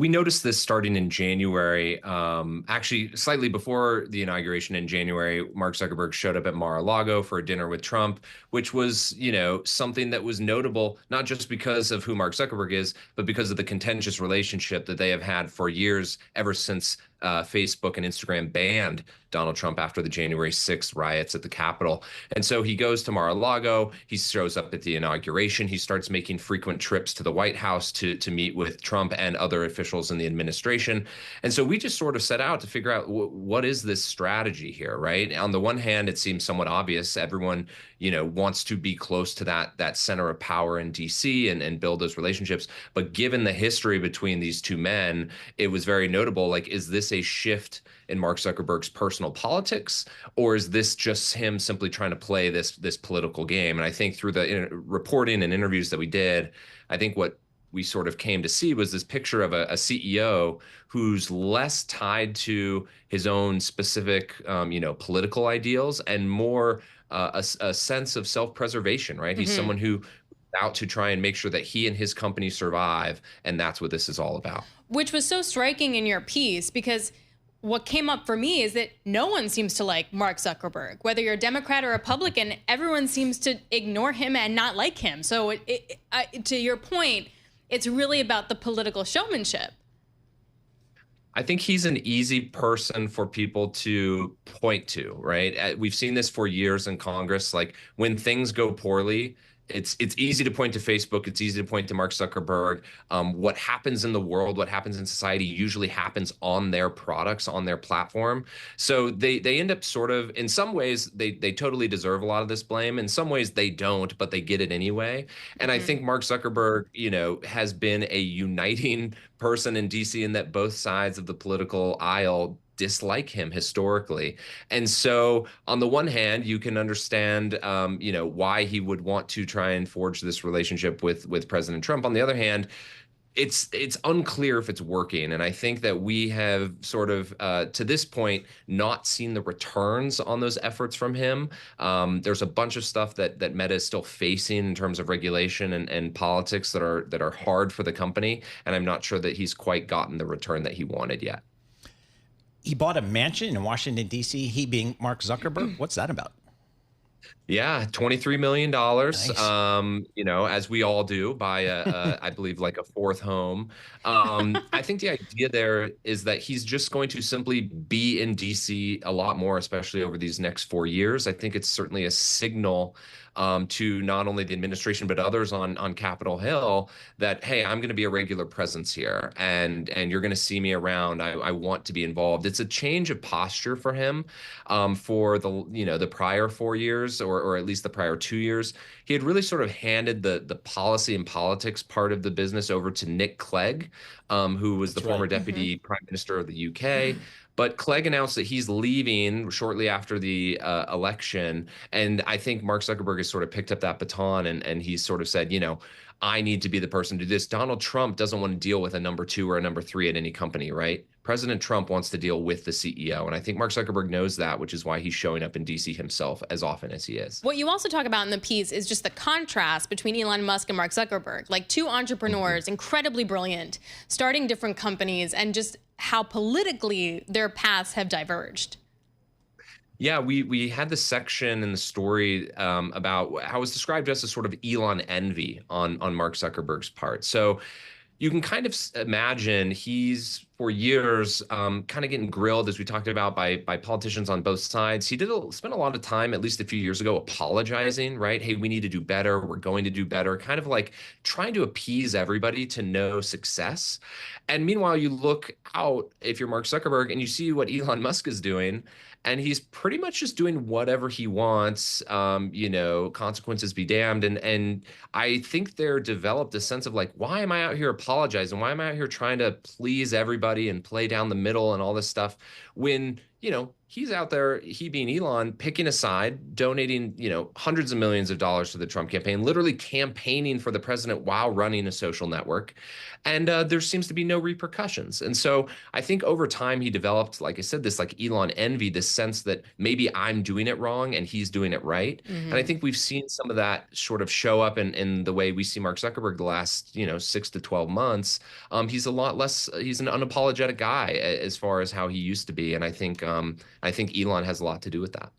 We noticed this starting in January. Actually, slightly before the inauguration in January, Mark Zuckerberg showed up at Mar-a-Lago for a dinner with Trump, which was, something that was notable, not just because of who Mark Zuckerberg is, but because of the contentious relationship that they have had for years, ever since Facebook and Instagram banned Donald Trump after the January 6th riots at the Capitol. And so he goes to Mar-a-Lago. He shows up at the inauguration. He starts making frequent trips to the White House to meet with Trump and other officials in the administration. And so we just sort of set out to figure out what is this strategy here, right? On the one hand, it seems somewhat obvious. Everyone, wants to be close to that center of power in DC and build those relationships. But given the history between these two men, it was very notable. Like, is this a shift in Mark Zuckerberg's personal politics, or is this just him simply trying to play this political game? And I think through the reporting and interviews that we did, I think what we sort of came to see was this picture of a CEO who's less tied to his own specific, political ideals and more a sense of self-preservation, right? He's someone who out to try and make sure that he and his company survive, and that's what this is all about. Which was so striking in your piece, because what came up for me is that no one seems to like Mark Zuckerberg. Whether you're a Democrat or Republican, everyone seems to ignore him and not like him. So to your point, it's really about the political showmanship. I think he's an easy person for people to point to, right? We've seen this for years in Congress. Like, when things go poorly, it's easy to point to Facebook. It's easy to point to Mark Zuckerberg. What happens in the world, what happens in society usually happens on their products, on their platform. So they end up sort of, in some ways, they totally deserve a lot of this blame. In some ways they don't, but they get it anyway. And I think Mark Zuckerberg, has been a uniting person in DC, in that both sides of the political aisle dislike him historically. And so on the one hand, you can understand, why he would want to try and forge this relationship with President Trump. On the other hand, it's unclear if it's working. And I think that we have sort of, to this point, not seen the returns on those efforts from him. There's a bunch of stuff that Meta is still facing in terms of regulation and politics that are hard for the company. And I'm not sure that he's quite gotten the return that he wanted yet. He bought a mansion in Washington, D.C., he being Mark Zuckerberg. What's that about? Yeah, $23 million, Nice. as we all do, buy I believe, like a fourth home. I think the idea there is that he's just going to simply be in DC a lot more, especially over these next 4 years. I think it's certainly a signal to not only the administration, but others on Capitol Hill that, hey, I'm going to be a regular presence here, and you're going to see me around. I want to be involved. It's a change of posture for him. For the prior 4 years, or at least the prior 2 years, he had really sort of handed the policy and politics part of the business over to Nick Clegg, who was the former deputy prime minister of the UK. But Clegg announced that he's leaving shortly after the election. And I think Mark Zuckerberg has sort of picked up that baton, and he's sort of said, I need to be the person to do this. Donald Trump doesn't want to deal with a number 2 or a number 3 at any company, right? President Trump wants to deal with the CEO. And I think Mark Zuckerberg knows that, which is why he's showing up in DC himself as often as he is. What you also talk about in the piece is just the contrast between Elon Musk and Mark Zuckerberg, like two entrepreneurs, incredibly brilliant, starting different companies, and just how politically their paths have diverged. Yeah, we had this section in the story about how it was described as a sort of Elon envy on Mark Zuckerberg's part. So you can kind of imagine he's, for years, kind of getting grilled, as we talked about, by politicians on both sides. He spent a lot of time, at least a few years ago, apologizing, right? Hey, we need to do better. We're going to do better. Kind of like trying to appease everybody to no success. And meanwhile, you look out, if you're Mark Zuckerberg, and you see what Elon Musk is doing, and he's pretty much just doing whatever he wants, consequences be damned. And I think there developed a sense of like, why am I out here apologizing? Why am I out here trying to please everybody and play down the middle and all this stuff when he's out there, he being Elon, picking a side, donating, hundreds of millions of dollars to the Trump campaign, literally campaigning for the president while running a social network. And there seems to be no repercussions. And so I think over time he developed, like I said, this like Elon envy, this sense that maybe I'm doing it wrong and he's doing it right. And I think we've seen some of that sort of show up in the way we see Mark Zuckerberg the last, 6 to 12 months. He's a lot less, he's an unapologetic guy as far as how he used to be. And I think Elon has a lot to do with that.